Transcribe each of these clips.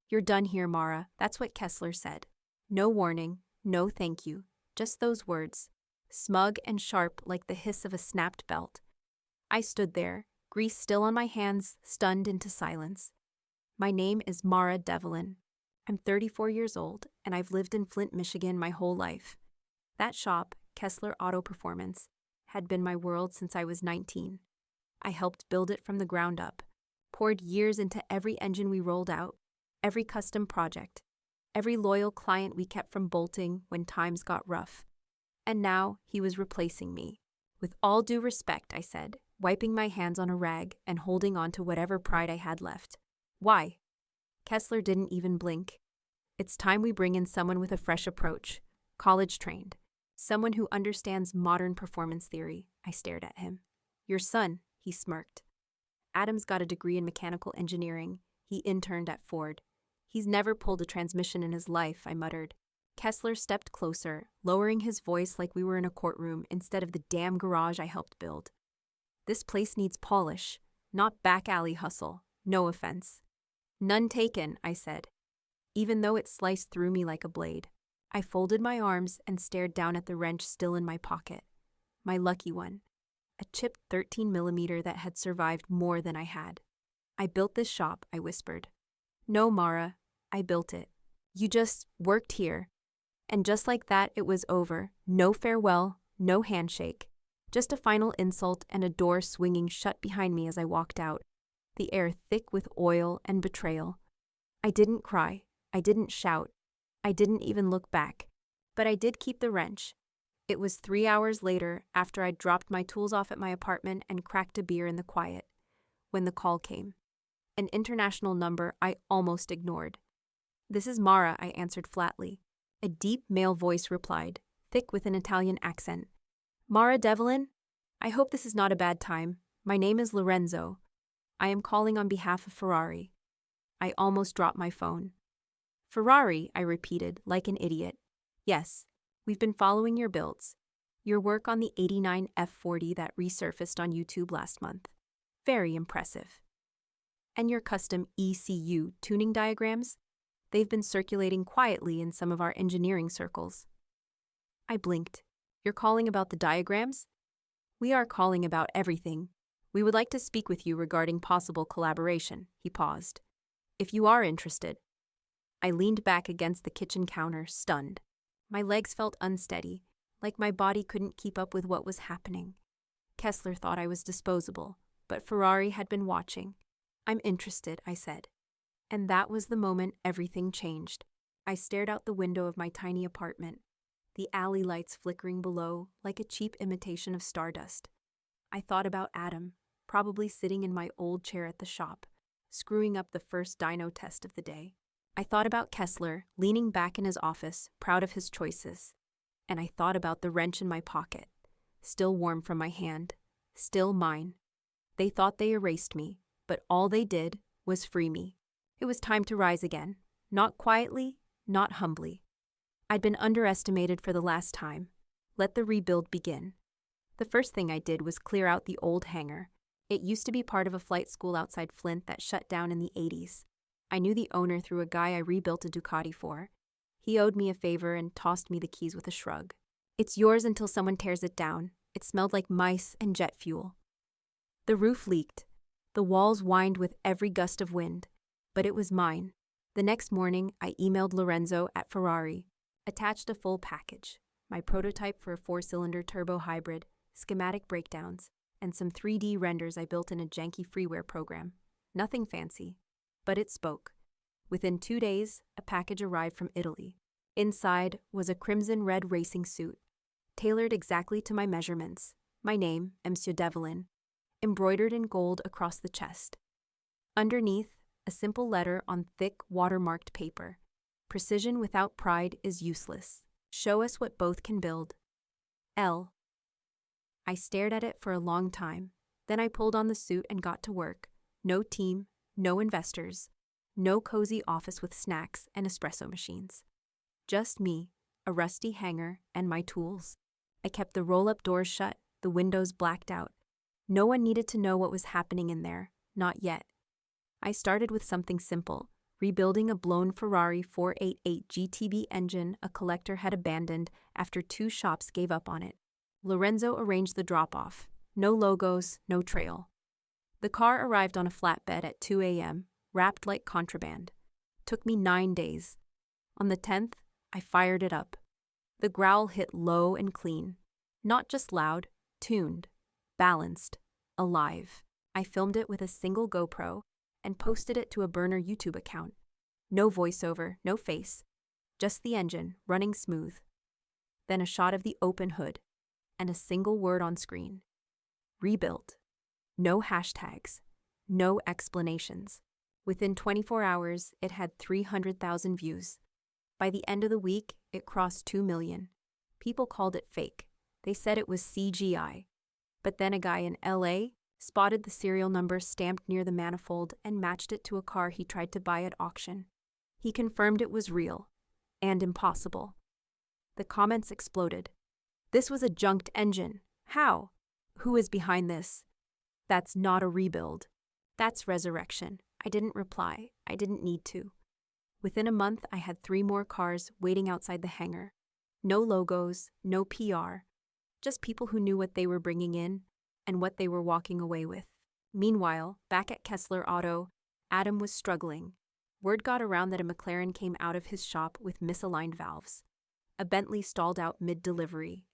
"You're done here, Mara," that's what Kessler said. No warning, no thank you, just those words, smug and sharp like the hiss of a snapped belt. I stood there, grease still on my hands, stunned into silence. My name is Mara Devlin. I'm 34 years old, and I've lived in Flint, Michigan my whole life. That shop, Kessler Auto Performance, had been my world since I was 19. I helped build it from the ground up, poured years into every engine we rolled out, every custom project, every loyal client we kept from bolting when times got rough. And now he was replacing me. With all due respect, I said, wiping my hands on a rag and holding on to whatever pride I had left. Why? Kessler didn't even blink. It's time we bring in someone with a fresh approach, college-trained, someone who understands modern performance theory. I stared at him. Your son, he smirked. Adam's got a degree in mechanical engineering. He interned at Ford. He's never pulled a transmission in his life, I muttered. Kessler stepped closer, lowering his voice like we were in a courtroom instead of the damn garage I helped build. This place needs polish, not back alley hustle. No offense. None taken, I said, even though it sliced through me like a blade. I folded my arms and stared down at the wrench still in my pocket. My lucky one. A chipped 13mm that had survived more than I had. I built this shop, I whispered. No, Mara, I built it. You just worked here. And just like that, it was over. No farewell, no handshake. Just a final insult and a door swinging shut behind me as I walked out, the air thick with oil and betrayal. I didn't cry. I didn't shout. I didn't even look back. But I did keep the wrench. It was 3 hours later, after I'd dropped my tools off at my apartment and cracked a beer in the quiet, when the call came. An international number I almost ignored. This is Mara, I answered flatly. A deep male voice replied, thick with an Italian accent. Mara Devlin? I hope this is not a bad time. My name is Lorenzo. I am calling on behalf of Ferrari. I almost dropped my phone. Ferrari, I repeated, like an idiot. Yes, we've been following your builds. Your work on the '89 F40 that resurfaced on YouTube last month. Very impressive. And your custom ECU tuning diagrams? They've been circulating quietly in some of our engineering circles. I blinked. You're calling about the diagrams? We are calling about everything. We would like to speak with you regarding possible collaboration, he paused. If you are interested. I leaned back against the kitchen counter, stunned. My legs felt unsteady, like my body couldn't keep up with what was happening. Kessler thought I was disposable, but Ferrari had been watching. I'm interested, I said. And that was the moment everything changed. I stared out the window of my tiny apartment, the alley lights flickering below like a cheap imitation of stardust. I thought about Adam, probably sitting in my old chair at the shop, screwing up the first dyno test of the day. I thought about Kessler, leaning back in his office, proud of his choices. And I thought about the wrench in my pocket, still warm from my hand, still mine. They thought they erased me, but all they did was free me. It was time to rise again, not quietly, not humbly. I'd been underestimated for the last time. Let the rebuild begin. The first thing I did was clear out the old hangar. It used to be part of a flight school outside Flint that shut down in the '80s. I knew the owner through a guy I rebuilt a Ducati for. He owed me a favor and tossed me the keys with a shrug. It's yours until someone tears it down. It smelled like mice and jet fuel. The roof leaked. The walls whined with every gust of wind. But it was mine. The next morning, I emailed Lorenzo at Ferrari, attached a full package, my prototype for a 4-cylinder turbo hybrid, schematic breakdowns, and some 3D renders I built in a janky freeware program. Nothing fancy, but it spoke. Within 2 days, a package arrived from Italy. Inside was a crimson-red racing suit, tailored exactly to my measurements, my name, Monsieur Devlin, embroidered in gold across the chest. Underneath, a simple letter on thick, watermarked paper. Precision without pride is useless. Show us what both can build. L. I stared at it for a long time. Then I pulled on the suit and got to work. No team, no investors, no cozy office with snacks and espresso machines. Just me, a rusty hanger, and my tools. I kept the roll-up doors shut, the windows blacked out. No one needed to know what was happening in there, not yet. I started with something simple, rebuilding a blown Ferrari 488 GTB engine a collector had abandoned after 2 shops gave up on it. Lorenzo arranged the drop-off. No logos, no trail. The car arrived on a flatbed at 2 a.m., wrapped like contraband. Took me 9 days. On the 10th, I fired it up. The growl hit low and clean. Not just loud, tuned, balanced, alive. I filmed it with a single GoPro and posted it to a burner YouTube account. No voiceover, no face. Just the engine, running smooth. Then a shot of the open hood, and a single word on screen. Rebuilt. No hashtags. No explanations. Within 24 hours, it had 300,000 views. By the end of the week, it crossed 2 million. People called it fake. They said it was CGI. But then a guy in LA spotted the serial number stamped near the manifold and matched it to a car he tried to buy at auction. He confirmed it was real and impossible. The comments exploded. This was a junked engine. How? Who is behind this? That's not a rebuild. That's resurrection. I didn't reply. I didn't need to. Within a month, I had 3 more cars waiting outside the hangar. No logos, no PR. Just people who knew what they were bringing in and what they were walking away with. Meanwhile, back at Kessler Auto, Adam was struggling. Word got around that a McLaren came out of his shop with misaligned valves. A Bentley stalled out mid-delivery.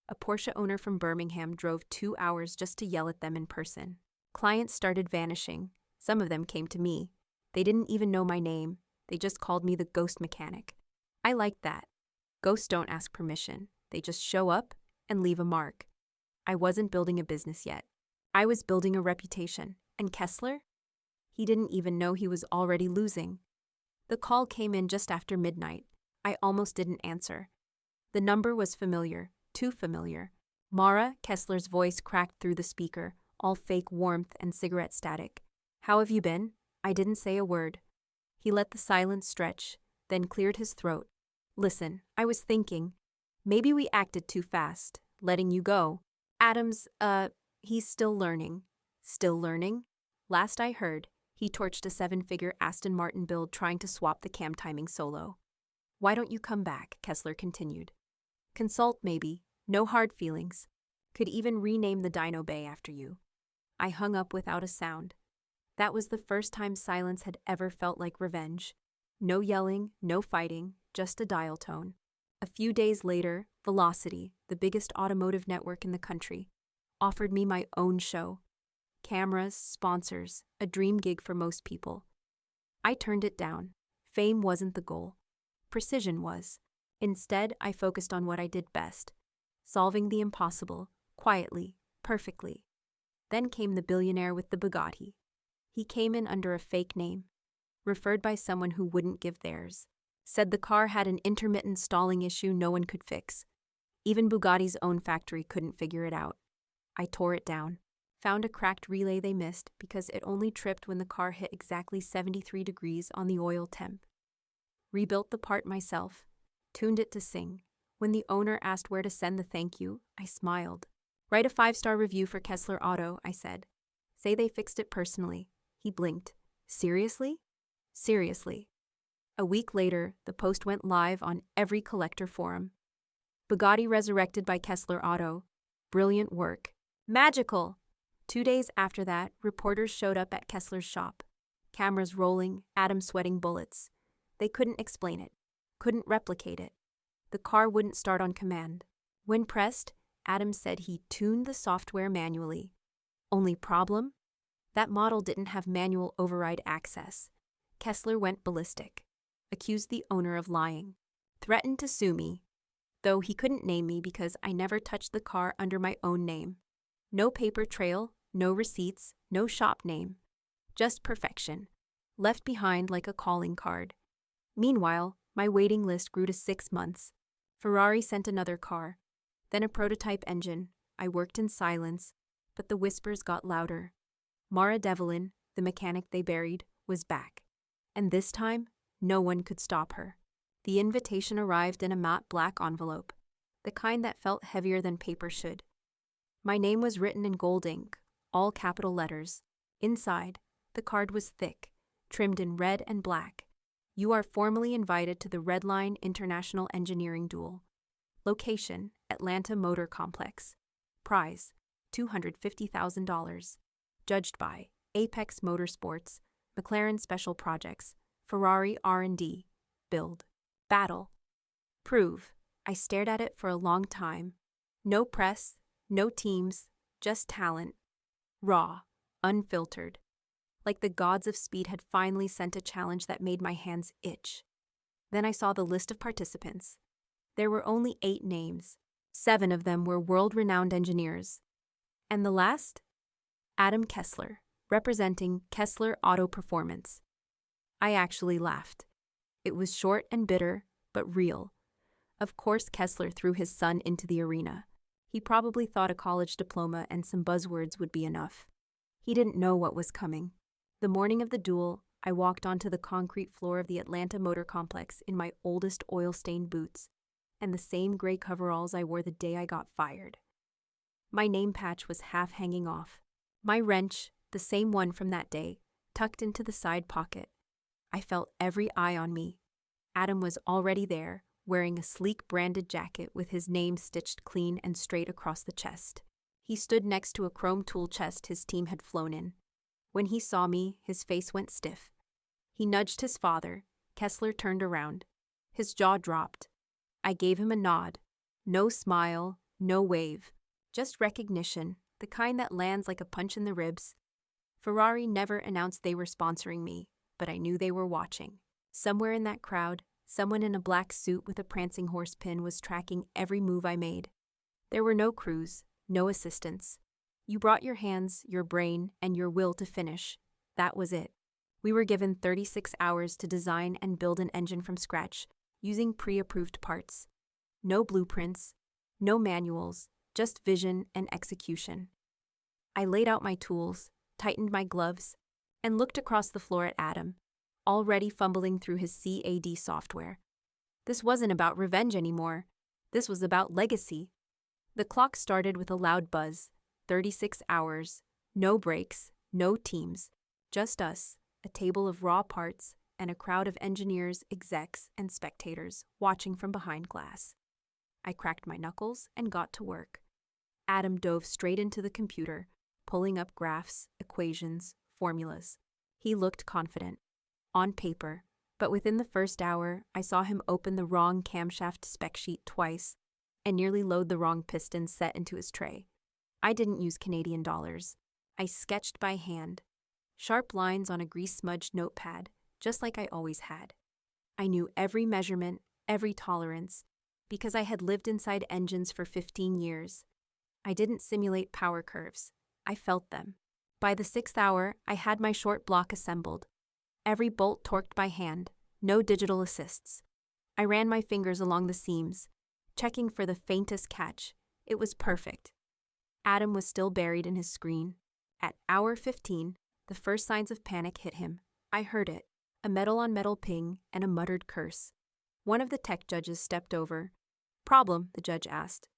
A Porsche owner from Birmingham drove 2 hours just to yell at them in person. Clients started vanishing. Some of them came to me. They didn't even know my name. They just called me the ghost mechanic. I liked that. Ghosts don't ask permission. They just show up and leave a mark. I wasn't building a business yet. I was building a reputation. And Kessler? He didn't even know he was already losing. The call came in just after midnight. I almost didn't answer. The number was familiar, too familiar. Mara, Kessler's voice cracked through the speaker, all fake warmth and cigarette static. How have you been? I didn't say a word. He let the silence stretch, then cleared his throat. Listen, I was thinking. Maybe we acted too fast, letting you go. Adam's, he's still learning. Still learning? Last I heard, he torched a 7-figure Aston Martin build trying to swap the cam timing solo. Why don't you come back? Kessler continued. Consult maybe, no hard feelings. Could even rename the Dino Bay after you. I hung up without a sound. That was the first time silence had ever felt like revenge. No yelling, no fighting, just a dial tone. A few days later, Velocity, the biggest automotive network in the country, offered me my own show. Cameras, sponsors, a dream gig for most people. I turned it down. Fame wasn't the goal. Precision was. Instead, I focused on what I did best, solving the impossible, quietly, perfectly. Then came the billionaire with the Bugatti. He came in under a fake name, referred by someone who wouldn't give theirs. Said the car had an intermittent stalling issue no one could fix. Even Bugatti's own factory couldn't figure it out. I tore it down. Found a cracked relay they missed because it only tripped when the car hit exactly 73 degrees on the oil temp. Rebuilt the part myself, tuned it to sing. When the owner asked where to send the thank you, I smiled. Write a 5-star review for Kessler Auto, I said. Say they fixed it personally. He blinked. Seriously? Seriously. A week later, the post went live on every collector forum. Bugatti resurrected by Kessler Auto. Brilliant work. Magical! 2 days after that, reporters showed up at Kessler's shop. Cameras rolling, Adam sweating bullets. They couldn't explain it. Couldn't replicate it. The car wouldn't start on command. When pressed, Adam said he tuned the software manually. Only problem? That model didn't have manual override access. Kessler went ballistic. Accused the owner of lying. Threatened to sue me. Though he couldn't name me because I never touched the car under my own name. No paper trail, no receipts, no shop name. Just perfection. Left behind like a calling card. Meanwhile, my waiting list grew to 6 months. Ferrari sent another car. Then a prototype engine. I worked in silence, but the whispers got louder. Mara Devlin, the mechanic they buried, was back. And this time, no one could stop her. The invitation arrived in a matte black envelope, the kind that felt heavier than paper should. My name was written in gold ink, all capital letters. Inside, the card was thick, trimmed in red and black. You are formally invited to the Red Line International Engineering Duel. Location, Atlanta Motor Complex. Prize, $250,000. Judged by Apex Motorsports, McLaren Special Projects, Ferrari R&D. Build. Battle. Prove. I stared at it for a long time. No press, no teams, just talent. Raw, unfiltered. Like the gods of speed had finally sent a challenge that made my hands itch. Then I saw the list of participants. There were only 8 names. 7 of them were world-renowned engineers. And the last? Adam Kessler, representing Kessler Auto Performance. I actually laughed. It was short and bitter, but real. Of course Kessler threw his son into the arena. He probably thought a college diploma and some buzzwords would be enough. He didn't know what was coming. The morning of the duel, I walked onto the concrete floor of the Atlanta Motor Complex in my oldest oil-stained boots and the same gray coveralls I wore the day I got fired. My name patch was half hanging off. My wrench, the same one from that day, tucked into the side pocket. I felt every eye on me. Adam was already there, wearing a sleek branded jacket with his name stitched clean and straight across the chest. He stood next to a chrome tool chest his team had flown in. When he saw me, his face went stiff. He nudged his father. Kessler turned around. His jaw dropped. I gave him a nod. No smile, no wave. Just recognition, the kind that lands like a punch in the ribs. Ferrari never announced they were sponsoring me, but I knew they were watching. Somewhere in that crowd, someone in a black suit with a prancing horse pin was tracking every move I made. There were no crews, no assistants. You brought your hands, your brain, and your will to finish. That was it. We were given 36 hours to design and build an engine from scratch, using pre-approved parts. No blueprints, no manuals, just vision and execution. I laid out my tools, tightened my gloves, and looked across the floor at Adam, already fumbling through his CAD software. This wasn't about revenge anymore. This was about legacy. The clock started with a loud buzz. 36 hours, no breaks, no teams, just us, a table of raw parts, and a crowd of engineers, execs, and spectators watching from behind glass. I cracked my knuckles and got to work. Adam dove straight into the computer, pulling up graphs, equations, formulas. He looked confident. On paper, but within the first hour, I saw him open the wrong camshaft spec sheet twice and nearly load the wrong piston set into his tray. I didn't use Canadian dollars. I sketched by hand. Sharp lines on a grease-smudged notepad, just like I always had. I knew every measurement, every tolerance, because I had lived inside engines for 15 years. I didn't simulate power curves. I felt them. By the 6th hour, I had my short block assembled. Every bolt torqued by hand, no digital assists. I ran my fingers along the seams, checking for the faintest catch. It was perfect. Adam was still buried in his screen. At hour 15, the first signs of panic hit him. I heard it, a metal-on-metal ping and a muttered curse. One of the tech judges stepped over. "Problem?" the judge asked.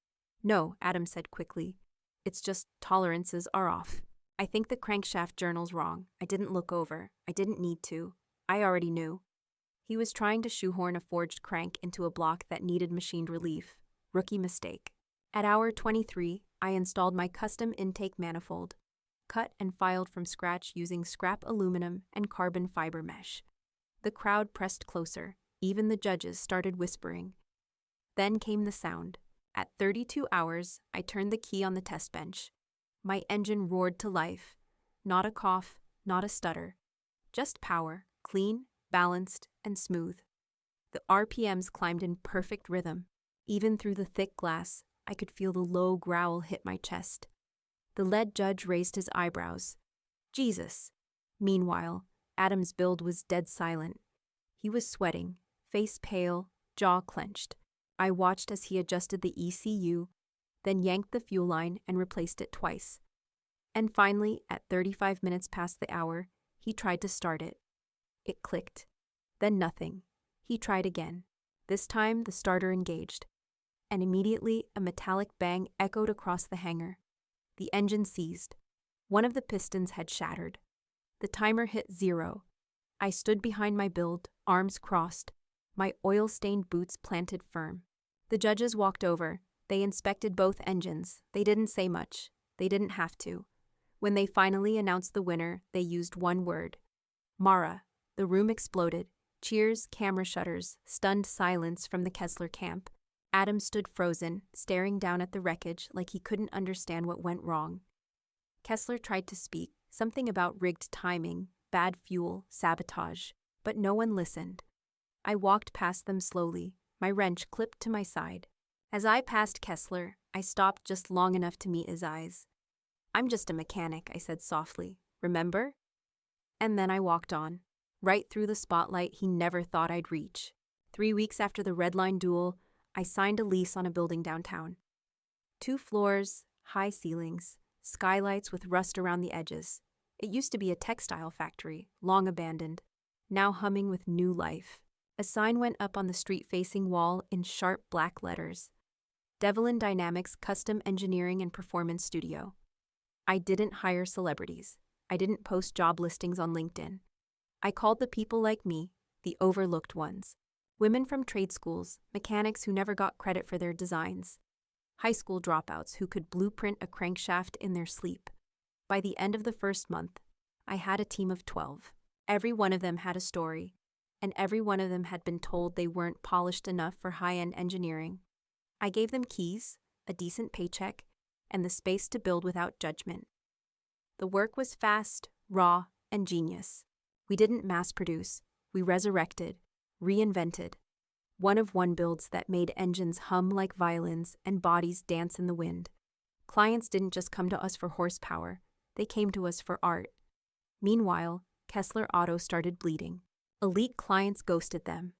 "No," Adam said quickly. "It's just tolerances are off. I think the crankshaft journal's wrong. I didn't look over. I didn't need to. I already knew." He was trying to shoehorn a forged crank into a block that needed machined relief. Rookie mistake. At hour 23, I installed my custom intake manifold, cut and filed from scratch using scrap aluminum and carbon fiber mesh. The crowd pressed closer. Even the judges started whispering. Then came the sound. At 32 hours, I turned the key on the test bench. My engine roared to life. Not a cough, not a stutter. Just power, clean, balanced, and smooth. The RPMs climbed in perfect rhythm. Even through the thick glass, I could feel the low growl hit my chest. The lead judge raised his eyebrows. Jesus. Meanwhile, Adam's build was dead silent. He was sweating, face pale, jaw clenched. I watched as he adjusted the ECU, then yanked the fuel line and replaced it twice. And finally, at 35 minutes past the hour, he tried to start it. It clicked. Then nothing. He tried again. This time, the starter engaged. And immediately, a metallic bang echoed across the hangar. The engine seized. One of the pistons had shattered. The timer hit 0. I stood behind my build, arms crossed, my oil-stained boots planted firm. The judges walked over. They inspected both engines. They didn't say much. They didn't have to. When they finally announced the winner, they used one word. Mara. The room exploded. Cheers, camera shutters, stunned silence from the Kessler camp. Adam stood frozen, staring down at the wreckage like he couldn't understand what went wrong. Kessler tried to speak, something about rigged timing, bad fuel, sabotage, but no one listened. I walked past them slowly, my wrench clipped to my side. As I passed Kessler, I stopped just long enough to meet his eyes. "I'm just a mechanic," I said softly. "Remember?" And then I walked on, right through the spotlight he never thought I'd reach. 3 weeks after the Red Line duel, I signed a lease on a building downtown. 2 floors, high ceilings, skylights with rust around the edges. It used to be a textile factory, long abandoned, now humming with new life. A sign went up on the street-facing wall in sharp black letters. Devlin Dynamics Custom Engineering and Performance Studio. I didn't hire celebrities. I didn't post job listings on LinkedIn. I called the people like me, the overlooked ones. Women from trade schools, mechanics who never got credit for their designs. High school dropouts who could blueprint a crankshaft in their sleep. By the end of the first month, I had a team of 12. Every one of them had a story, and every one of them had been told they weren't polished enough for high-end engineering. I gave them keys, a decent paycheck, and the space to build without judgment. The work was fast, raw, and genius. We didn't mass-produce. We resurrected, reinvented. One-of-one builds that made engines hum like violins and bodies dance in the wind. Clients didn't just come to us for horsepower. They came to us for art. Meanwhile, Kessler Auto started bleeding. Elite clients ghosted them.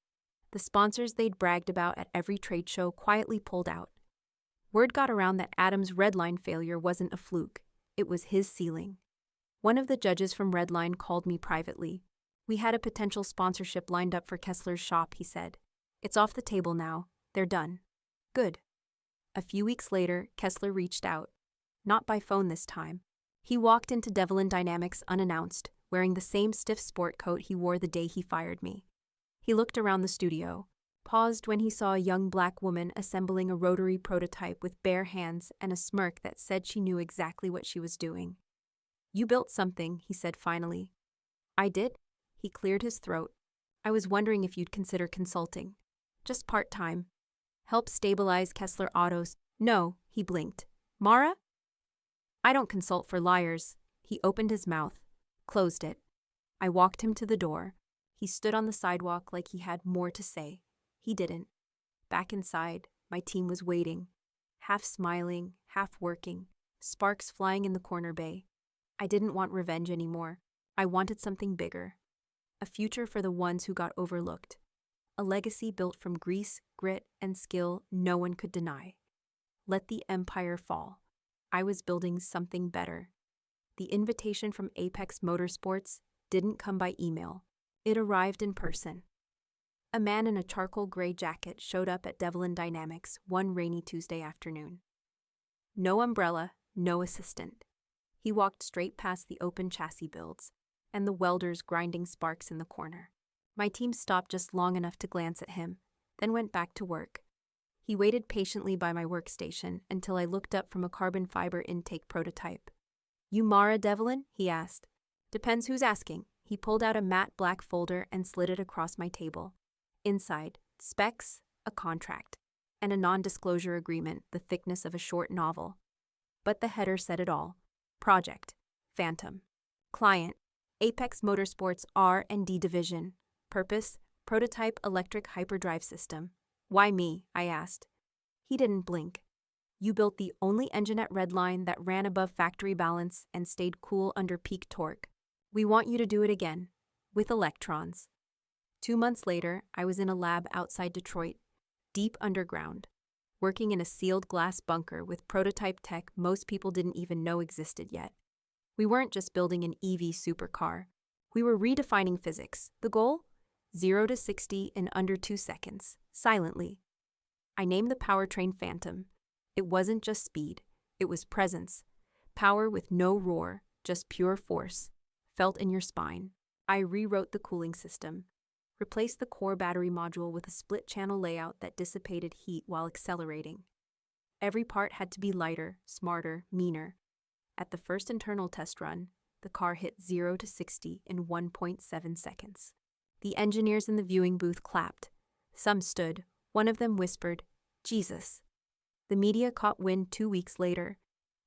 The sponsors they'd bragged about at every trade show quietly pulled out. Word got around that Adam's Red Line failure wasn't a fluke. It was his ceiling. One of the judges from Red Line called me privately. "We had a potential sponsorship lined up for Kessler's shop," he said. "It's off the table now. They're done." Good. A few weeks later, Kessler reached out. Not by phone this time. He walked into Devlin Dynamics unannounced, wearing the same stiff sport coat he wore the day he fired me. He looked around the studio, paused when he saw a young black woman assembling a rotary prototype with bare hands and a smirk that said she knew exactly what she was doing. "You built something," he said finally. "I did?" He cleared his throat. "I was wondering if you'd consider consulting. Just part-time. Help stabilize Kessler Autos." "No," he blinked. "Mara?" "I don't consult for liars." He opened his mouth, closed it. I walked him to the door. He stood on the sidewalk like he had more to say. He didn't. Back inside, my team was waiting, half smiling, half working, sparks flying in the corner bay. I didn't want revenge anymore. I wanted something bigger. A future for the ones who got overlooked. A legacy built from grease, grit, and skill no one could deny. Let the empire fall. I was building something better. The invitation from Apex Motorsports didn't come by email. It arrived in person. A man in a charcoal gray jacket showed up at Devlin Dynamics one rainy Tuesday afternoon. No umbrella, no assistant. He walked straight past the open chassis builds and the welders grinding sparks in the corner. My team stopped just long enough to glance at him, then went back to work. He waited patiently by my workstation until I looked up from a carbon fiber intake prototype. "You Mara Devlin?" he asked. "Depends who's asking." He pulled out a matte black folder and slid it across my table. Inside, specs, a contract, and a non-disclosure agreement the thickness of a short novel. But the header said it all. Project, Phantom. Client, Apex Motorsports R&D Division. Purpose, prototype electric hyperdrive system. "Why me?" I asked. He didn't blink. "You built the only engine at Red Line that ran above factory balance and stayed cool under peak torque. We want you to do it again, with electrons." 2 months later, I was in a lab outside Detroit, deep underground, working in a sealed glass bunker with prototype tech most people didn't even know existed yet. We weren't just building an EV supercar. We were redefining physics. The goal? 0 to 60 in under 2 seconds, silently. I named the powertrain Phantom. It wasn't just speed. It was presence. Power with no roar, just pure force. Felt in your spine. I rewrote the cooling system, replaced the core battery module with a split-channel layout that dissipated heat while accelerating. Every part had to be lighter, smarter, meaner. At the first internal test run, the car hit 0 to 60 in 1.7 seconds. The engineers in the viewing booth clapped. Some stood. One of them whispered, "Jesus." The media caught wind 2 weeks later.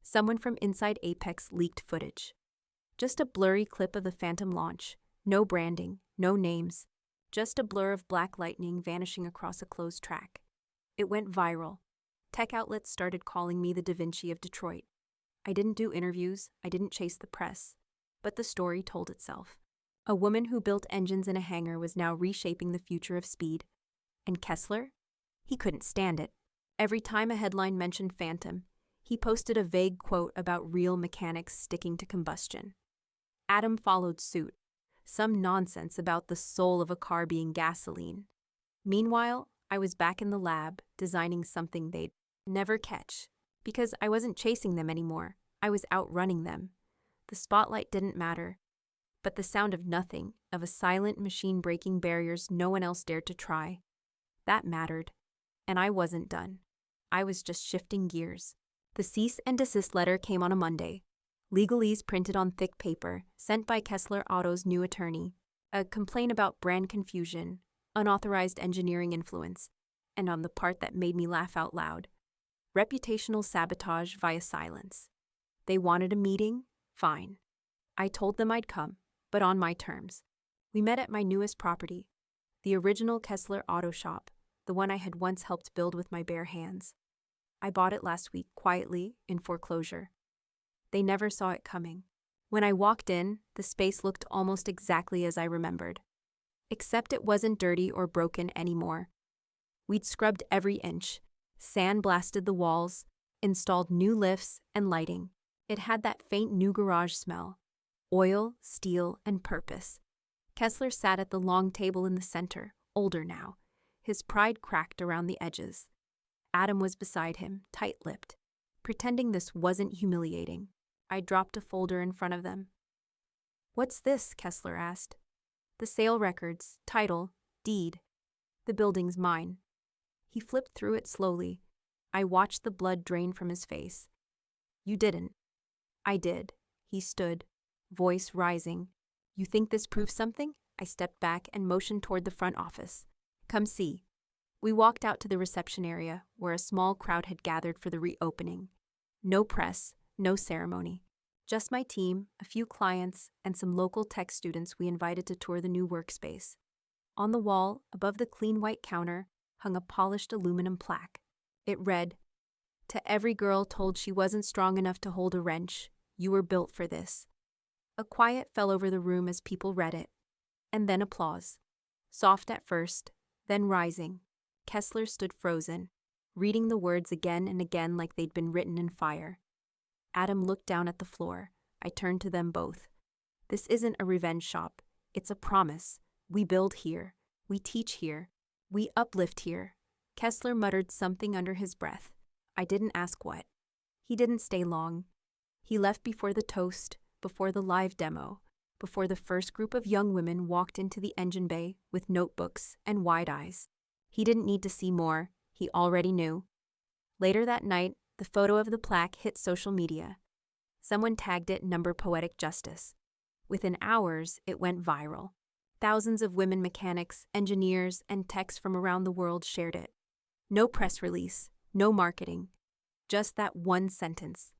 Someone from inside Apex leaked footage. Just a blurry clip of the Phantom launch. No branding, no names. Just a blur of black lightning vanishing across a closed track. It went viral. Tech outlets started calling me the Da Vinci of Detroit. I didn't do interviews, I didn't chase the press. But the story told itself. A woman who built engines in a hangar was now reshaping the future of speed. And Kessler? He couldn't stand it. Every time a headline mentioned Phantom, he posted a vague quote about real mechanics sticking to combustion. Adam followed suit. Some nonsense about the soul of a car being gasoline. Meanwhile, I was back in the lab, designing something they'd never catch. Because I wasn't chasing them anymore, I was outrunning them. The spotlight didn't matter. But the sound of nothing, of a silent machine breaking barriers no one else dared to try. That mattered. And I wasn't done. I was just shifting gears. The cease and desist letter came on a Monday. Legalese printed on thick paper, sent by Kessler Auto's new attorney. A complaint about brand confusion, unauthorized engineering influence, and on the part that made me laugh out loud, reputational sabotage via silence. They wanted a meeting? Fine. I told them I'd come, but on my terms. We met at my newest property, the original Kessler Auto Shop, the one I had once helped build with my bare hands. I bought it last week, quietly, in foreclosure. They never saw it coming. When I walked in, the space looked almost exactly as I remembered. Except it wasn't dirty or broken anymore. We'd scrubbed every inch, sandblasted the walls, installed new lifts and lighting. It had that faint new garage smell. Oil, steel, and purpose. Kessler sat at the long table in the center, older now. His pride cracked around the edges. Adam was beside him, tight-lipped, pretending this wasn't humiliating. I dropped a folder in front of them. "What's this?" Kessler asked. "The sale records, title, deed. The building's mine." He flipped through it slowly. I watched the blood drain from his face. "You didn't." "I did." He stood, voice rising. "You think this proves something?" I stepped back and motioned toward the front office. "Come see." We walked out to the reception area, where a small crowd had gathered for the reopening. No press, no ceremony. Just my team, a few clients, and some local tech students we invited to tour the new workspace. On the wall, above the clean white counter, hung a polished aluminum plaque. It read, "To every girl told she wasn't strong enough to hold a wrench, you were built for this." A quiet fell over the room as people read it. And then applause. Soft at first, then rising. Kessler stood frozen, reading the words again and again like they'd been written in fire. Adam looked down at the floor. I turned to them both. "This isn't a revenge shop. It's a promise. We build here. We teach here. We uplift here." Kessler muttered something under his breath. I didn't ask what. He didn't stay long. He left before the toast, before the live demo, before the first group of young women walked into the engine bay with notebooks and wide eyes. He didn't need to see more. He already knew. Later that night, the photo of the plaque hit social media. Someone tagged it Number Poetic Justice. Within hours, it went viral. Thousands of women mechanics, engineers, and techs from around the world shared it. No press release, no marketing. Just that one sentence.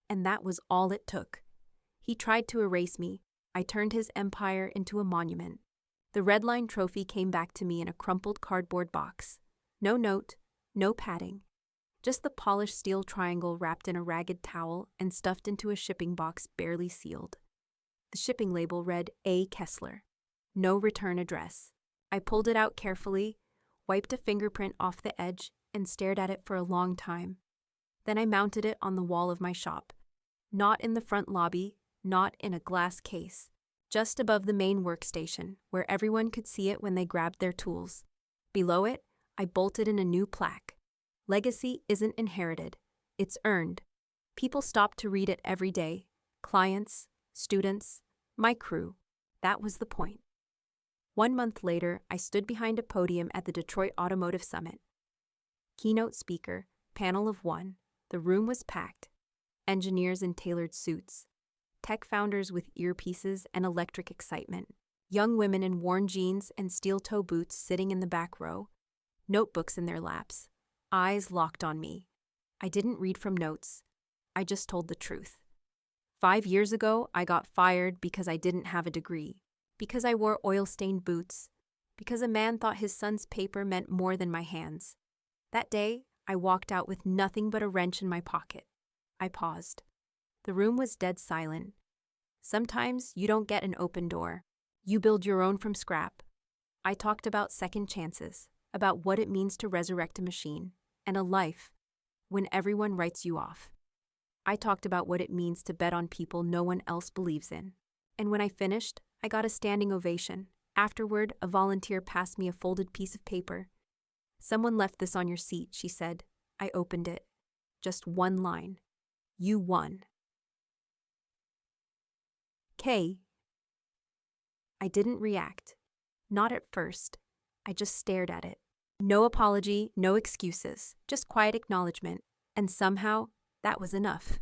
And that was all it took. He tried to erase me. I turned his empire into a monument. The Red Line trophy came back to me in a crumpled cardboard box. No note, no padding. Just the polished steel triangle wrapped in a ragged towel and stuffed into a shipping box barely sealed. The shipping label read A. Kessler. No return address. I pulled it out carefully, wiped a fingerprint off the edge, and stared at it for a long time. Then I mounted it on the wall of my shop. Not in the front lobby, not in a glass case. Just above the main workstation, where everyone could see it when they grabbed their tools. Below it, I bolted in a new plaque. Legacy isn't inherited. It's earned. People stop to read it every day. Clients, students, my crew. That was the point. 1 month later, I stood behind a podium at the Detroit Automotive Summit. Keynote speaker, panel of one, the room was packed. Engineers in tailored suits, tech founders with earpieces and electric excitement, young women in worn jeans and steel-toe boots sitting in the back row, notebooks in their laps, eyes locked on me. I didn't read from notes. I just told the truth. 5 years ago, I got fired because I didn't have a degree, because I wore oil-stained boots, because a man thought his son's paper meant more than my hands. That day, I walked out with nothing but a wrench in my pocket. I paused. The room was dead silent. Sometimes you don't get an open door. You build your own from scrap. I talked about second chances, about what it means to resurrect a machine, and a life when everyone writes you off. I talked about what it means to bet on people no one else believes in. And when I finished, I got a standing ovation. Afterward, a volunteer passed me a folded piece of paper. "Someone left this on your seat," she said. I opened it. Just one line. "You won." K. I didn't react. Not at first. I just stared at it. No apology, no excuses, just quiet acknowledgement. And somehow, that was enough.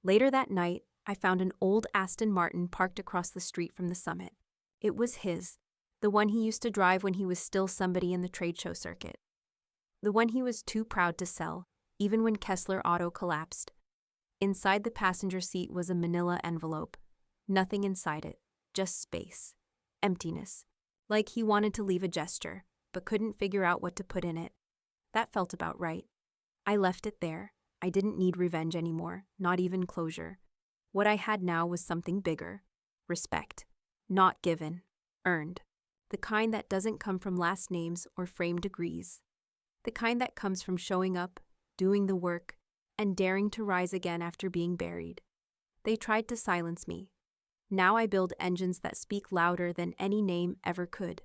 Later that night, I found an old Aston Martin parked across the street from the summit. It was his, the one he used to drive when he was still somebody in the trade show circuit. The one he was too proud to sell, even when Kessler Auto collapsed. Inside the passenger seat was a manila envelope. Nothing inside it, just space. Emptiness. Like he wanted to leave a gesture, but couldn't figure out what to put in it. That felt about right. I left it there. I didn't need revenge anymore, not even closure. What I had now was something bigger. Respect. Not given. Earned. The kind that doesn't come from last names or framed degrees. The kind that comes from showing up, doing the work, and daring to rise again after being buried. They tried to silence me. Now I build engines that speak louder than any name ever could.